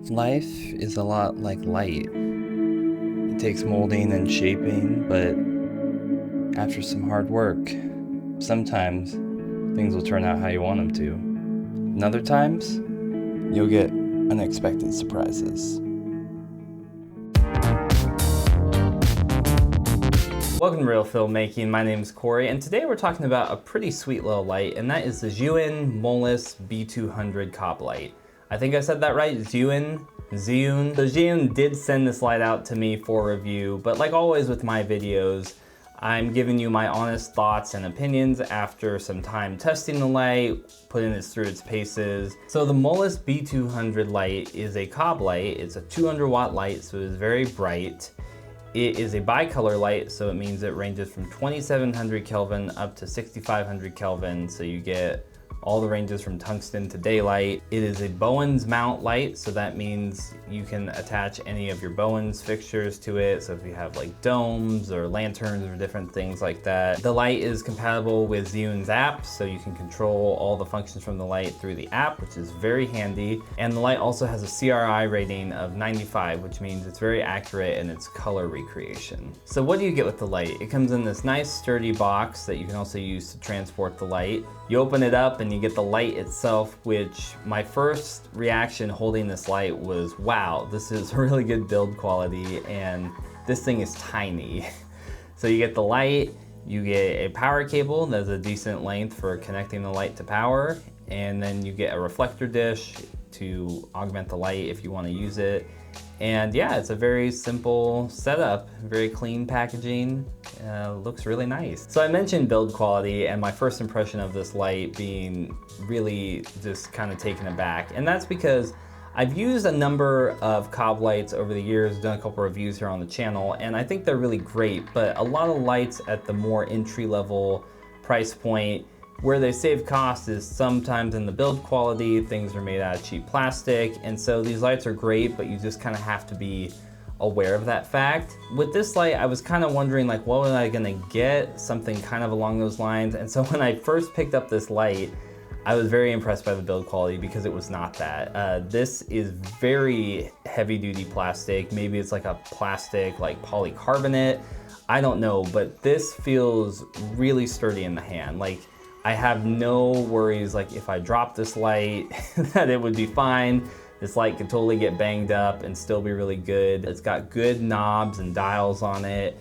Life is a lot like light. It takes molding and shaping, but after some hard work, sometimes things will turn out how you want them to. And other times, you'll get unexpected surprises. Welcome to Reel Filmmaking. My name is Corey, and today we're talking about a pretty sweet little light, and that is the Zhiyun Molus B200 cob light. I think I said that right, Zhiyun. So Zhiyun did send this light out to me for review, but like always with my videos, I'm giving you my honest thoughts and opinions after some time testing the light, putting this through its paces. So the Molus B200 light is a cob light. It's a 200 watt light, so it is very bright. It is a bicolor light, so it means it ranges from 2700 Kelvin up to 6500 Kelvin, so you get all the ranges from tungsten to daylight. It is a Bowens mount light, so that means you can attach any of your Bowens fixtures to it. So if you have like domes or lanterns or different things like that. The light is compatible with Zhiyun's app, so you can control all the functions from the light through the app, which is very handy. And the light also has a CRI rating of 95, which means it's very accurate in its color recreation. So what do you get with the light? It comes in this nice sturdy box that you can also use to transport the light. You open it up and you get the light itself, which my first reaction holding this light was, wow, this is really good build quality, and this thing is tiny. So you get the light, you get a power cable that's a decent length for connecting the light to power, and then you get a reflector dish to augment the light if you want to use it. And yeah, it's a very simple setup, very clean packaging, looks really nice. So I mentioned build quality and my first impression of this light being really just kind of taken aback. And that's because I've used a number of cob lights over the years, done a couple reviews here on the channel, and I think they're really great, but a lot of lights at the more entry-level price point, where they save cost is sometimes in the build quality. Things are made out of cheap plastic, and so these lights are great, but you just kind of have to be aware of that fact. With this light, I was kind of wondering, like, what was I gonna get? Something kind of along those lines. And so when I first picked up this light, I was very impressed by the build quality because it was not that. This is very heavy duty plastic. Maybe it's like a plastic like polycarbonate. I don't know, but this feels really sturdy in the hand. Like, I have no worries, like if I drop this light that it would be fine. This light could totally get banged up and still be really good. It's got good knobs and dials on it.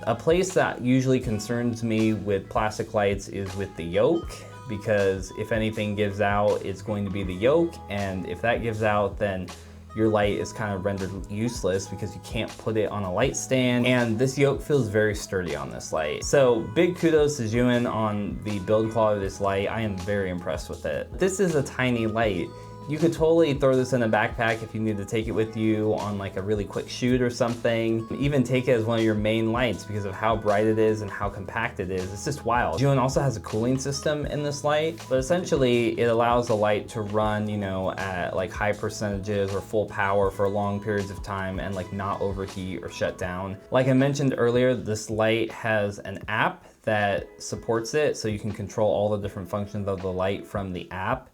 A place that usually concerns me with plastic lights is with the yoke, because if anything gives out, it's going to be the yoke, and if that gives out, then your light is kind of rendered useless because you can't put it on a light stand. And this yoke feels very sturdy on this light. So big kudos to Zhiyun on the build quality of this light. I am very impressed with it. This is a tiny light. You could totally throw this in a backpack if you need to take it with you on like a really quick shoot or something. Even take it as one of your main lights because of how bright it is and how compact it is. It's just wild. Zhiyun also has a cooling system in this light, but essentially it allows the light to run, you know, at like high percentages or full power for long periods of time and like not overheat or shut down. Like I mentioned earlier, this light has an app that supports it, so you can control all the different functions of the light from the app.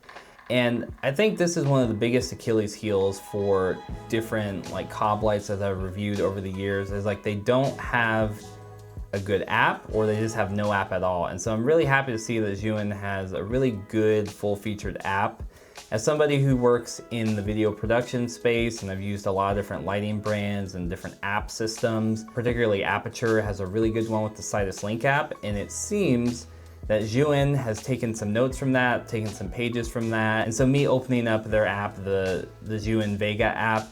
And I think this is one of the biggest Achilles heels for different like cob lights that I've reviewed over the years, is like they don't have a good app, or they just have no app at all. And so I'm really happy to see that Zhiyun has a really good full-featured app. As somebody who works in the video production space, and I've used a lot of different lighting brands and different app systems, particularly Aperture has a really good one with the Sidus Link app, and it seems that Zhiyun has taken some notes from that, taken some pages from that. And so me opening up their app, the Zhiyun Vega app,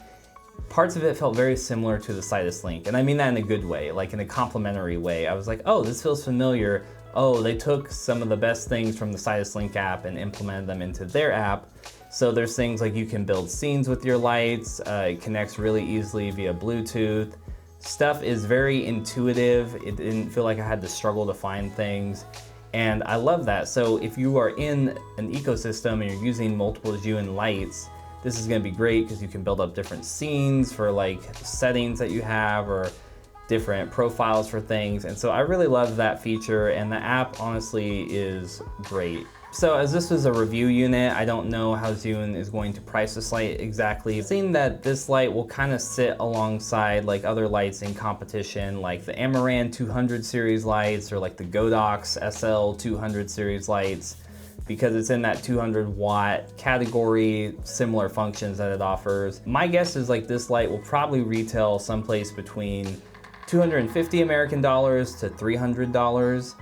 parts of it felt very similar to the Sidus Link. And I mean that in a good way, like in a complimentary way. I was like, oh, this feels familiar. Oh, they took some of the best things from the Sidus Link app and implemented them into their app. So there's things like you can build scenes with your lights. It connects really easily via Bluetooth. Stuff is very intuitive. It didn't feel like I had to struggle to find things. And I love that. So if you are in an ecosystem and you're using multiple Zhiyun lights, this is gonna be great because you can build up different scenes for like settings that you have, or different profiles for things. And so I really love that feature, and the app honestly is great. So as this was a review unit, I don't know how Zhiyun is going to price this light exactly. I've seen that this light will kind of sit alongside like other lights in competition, like the Amaran 200 series lights or like the Godox SL 200 series lights, because it's in that 200 watt category, similar functions that it offers. My guess is like this light will probably retail someplace between 250 American dollars to $300.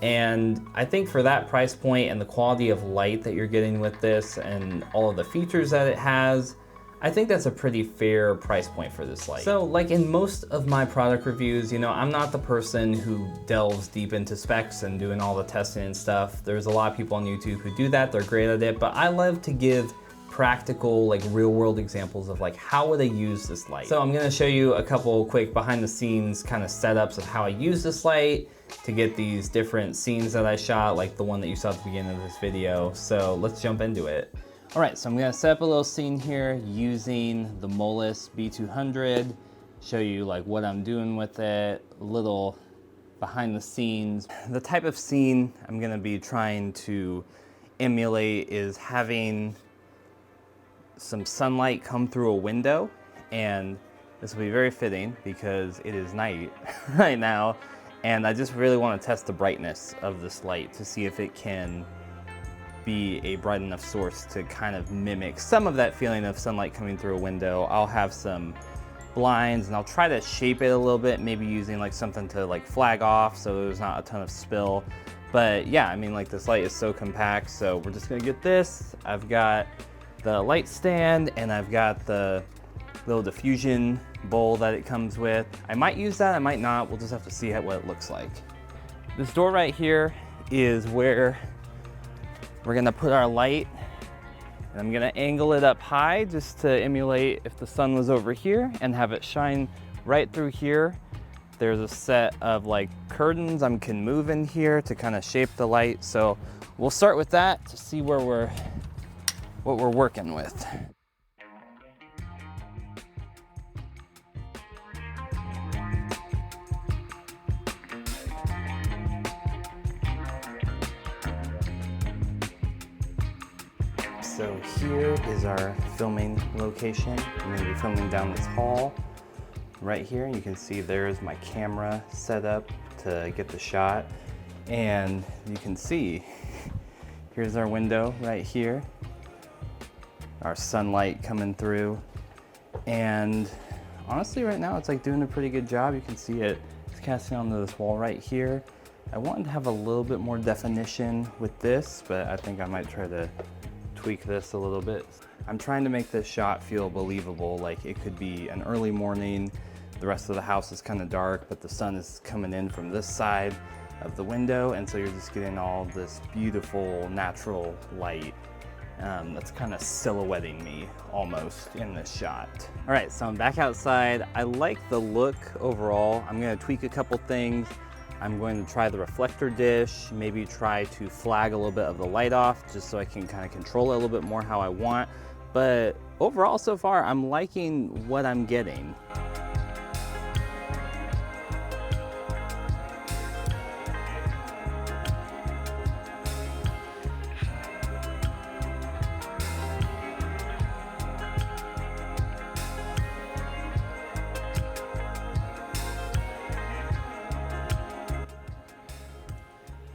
And I think for that price point and the quality of light that you're getting with this and all of the features that it has, I think that's a pretty fair price point for this light. So like in most of my product reviews, you know, I'm not the person who delves deep into specs and doing all the testing and stuff. There's a lot of people on YouTube who do that, they're great at it, but I love to give practical, like real world examples of like how would I use this light. So I'm gonna show you a couple quick behind the scenes kind of setups of how I use this light to get these different scenes that I shot, like the one that you saw at the beginning of this video. So let's jump into it. All right, so I'm gonna set up a little scene here using the Molus B200, show you like what I'm doing with it, a little behind the scenes. The type of scene I'm gonna be trying to emulate is having some sunlight come through a window, and this will be very fitting because it is night right now, and I just really want to test the brightness of this light to see if it can be a bright enough source to kind of mimic some of that feeling of sunlight coming through a window. I'll have some blinds and I'll try to shape it a little bit, maybe using like something to like flag off so there's not a ton of spill. But yeah, I mean, like this light is so compact, so we're just gonna get this. I've got the light stand and I've got the little diffusion bowl that it comes with. I might use that, I might not. We'll just have to see what it looks like. This door right here is where we're gonna put our light, and I'm gonna angle it up high just to emulate if the sun was over here and have it shine right through here. There's a set of like curtains I can move in here to kind of shape the light. So we'll start with that to see what we're working with. So here is our filming location. I'm gonna be filming down this hall right here. You can see there's my camera set up to get the shot. And you can see, here's our window right here. Our sunlight coming through. And honestly right now it's like doing a pretty good job. You can see it's casting onto this wall right here. I wanted to have a little bit more definition with this, but I think I might try to tweak this a little bit. I'm trying to make this shot feel believable, like it could be an early morning, the rest of the house is kind of dark, but the sun is coming in from this side of the window, and so you're just getting all this beautiful natural light that's kind of silhouetting me almost in this shot. All right, so I'm back outside. I like the look overall. I'm gonna tweak a couple things. I'm going to try the reflector dish, maybe try to flag a little bit of the light off just so I can kind of control it a little bit more how I want. But overall so far, I'm liking what I'm getting.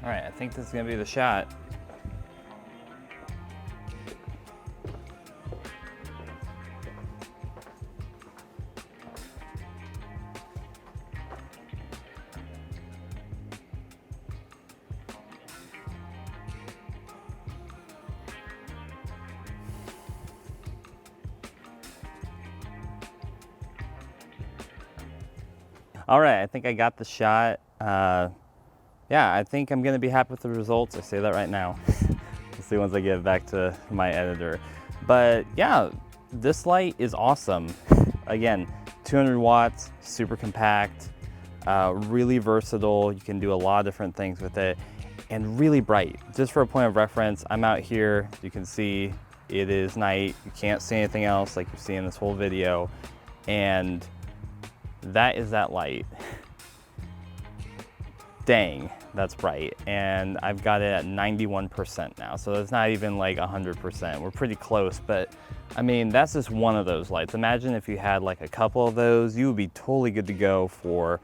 All right, I think this is gonna be the shot. All right, I think I got the shot. Yeah, I think I'm gonna be happy with the results. I say that right now. We'll see once I get back to my editor. But yeah, this light is awesome. Again, 200 watts, super compact, really versatile. You can do a lot of different things with it, and really bright. Just for a point of reference, I'm out here. You can see it is night. You can't see anything else like you see in this whole video. And that is that light. dang, that's bright. And I've got it at 91% now, so it's not even like 100%. We're pretty close, but I mean, that's just one of those lights. Imagine if you had like a couple of those, you would be totally good to go for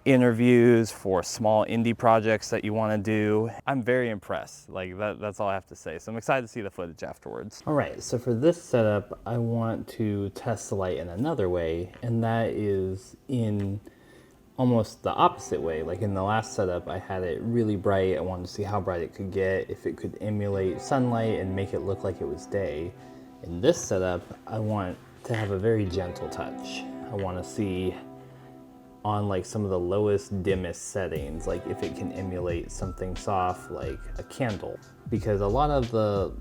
interviews, for small indie projects that you want to do. I'm very impressed. Like that's all I have to say. So I'm excited to see the footage afterwards. All right, so for this setup, I want to test the light in another way, and that is in almost the opposite way. Like in the last setup, I had it really bright. I wanted to see how bright it could get, if it could emulate sunlight and make it look like it was day. In this setup, I want to have a very gentle touch. I want to see on like some of the lowest, dimmest settings, like if it can emulate something soft like a candle. Because a lot of the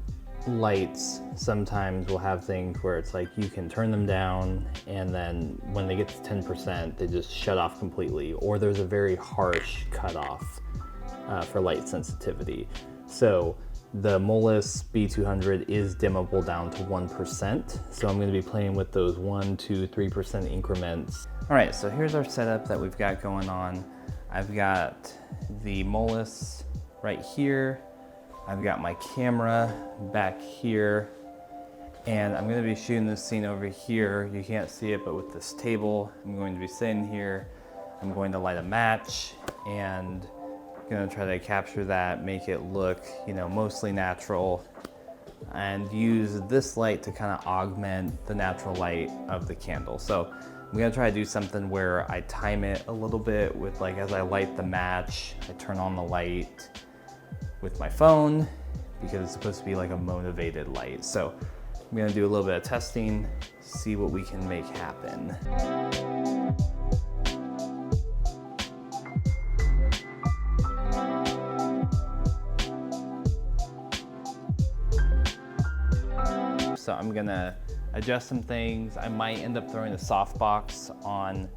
lights sometimes will have things where it's like you can turn them down and then when they get to 10%, they just shut off completely, or there's a very harsh cutoff for light sensitivity. So the Molus B200 is dimmable down to 1%. So I'm gonna be playing with those 1, 2, 3% increments. All right, so here's our setup that we've got going on. I've got the Molus right here. I've got my camera back here, and I'm gonna be shooting this scene over here. You can't see it, but with this table, I'm going to be sitting here. I'm going to light a match and gonna try to capture that, make it look, you know, mostly natural, and use this light to kind of augment the natural light of the candle. So I'm gonna try to do something where I time it a little bit with, like, as I light the match, I turn on the light with my phone because it's supposed to be like a motivated light. So I'm gonna do a little bit of testing, see what we can make happen. So I'm gonna adjust some things. I might end up throwing a softbox on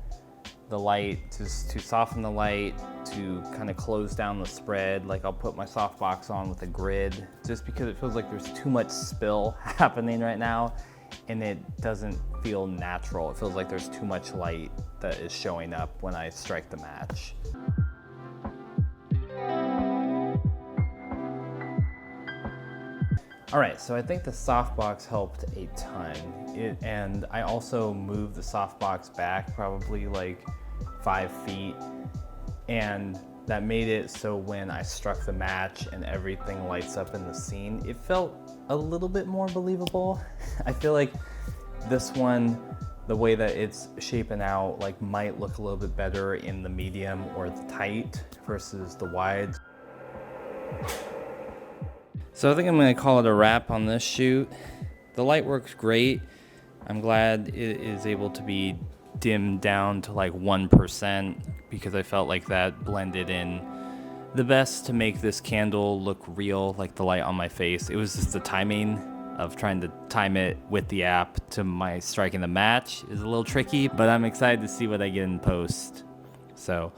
the light to soften the light, to kind of close down the spread. Like I'll put my softbox on with a grid just because it feels like there's too much spill happening right now and it doesn't feel natural. It feels like there's too much light that is showing up when I strike the match. All right, so I think the softbox helped a ton. And I also moved the softbox back probably like 5 feet. And that made it so when I struck the match and everything lights up in the scene, it felt a little bit more believable. I feel like this one, the way that it's shaping out, like might look a little bit better in the medium or the tight versus the wide. So I think I'm gonna call it a wrap on this shoot. The light works great. I'm glad it is able to be dimmed down to like 1% because I felt like that blended in the best to make this candle look real, like the light on my face. It was just the timing of trying to time it with the app to my striking the match is a little tricky, but I'm excited to see what I get in post. So.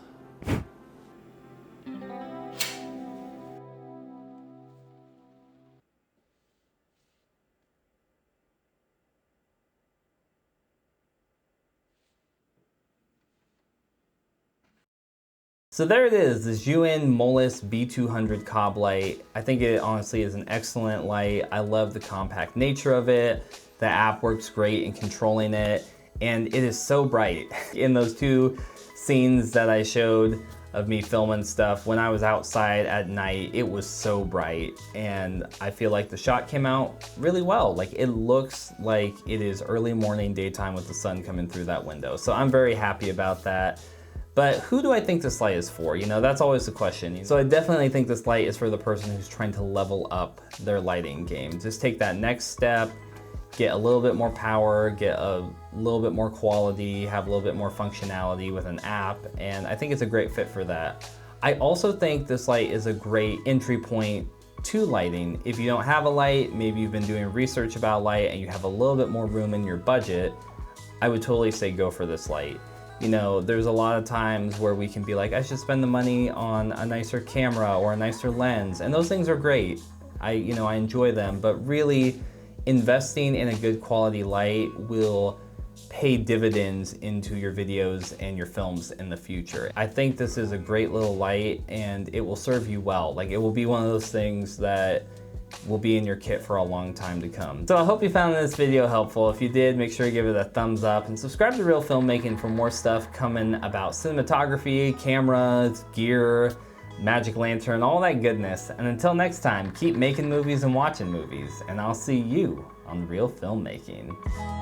So there it is, the Zhiyun Molus B200 cob light. I think it honestly is an excellent light. I love the compact nature of it. The app works great in controlling it, and it is so bright. In those 2 scenes that I showed of me filming stuff, when I was outside at night, it was so bright, and I feel like the shot came out really well. Like it looks like it is early morning, daytime with the sun coming through that window. So I'm very happy about that. But who do I think this light is for? You know, that's always the question. So I definitely think this light is for the person who's trying to level up their lighting game. Just take that next step, get a little bit more power, get a little bit more quality, have a little bit more functionality with an app, and I think it's a great fit for that. I also think this light is a great entry point to lighting. If you don't have a light, maybe you've been doing research about light and you have a little bit more room in your budget, I would totally say go for this light. You know, there's a lot of times where we can be like, I should spend the money on a nicer camera or a nicer lens, and those things are great. I enjoy them, but really investing in a good quality light will pay dividends into your videos and your films in the future. I think this is a great little light and it will serve you well. Like, it will be one of those things that will be in your kit for a long time to come. So I hope you found this video helpful. If you did, make sure you give it a thumbs up and subscribe to Reel Filmmaking for more stuff coming about cinematography, cameras, gear, magic lantern, all that goodness. And until next time, keep making movies and watching movies, and I'll see you on Reel Filmmaking.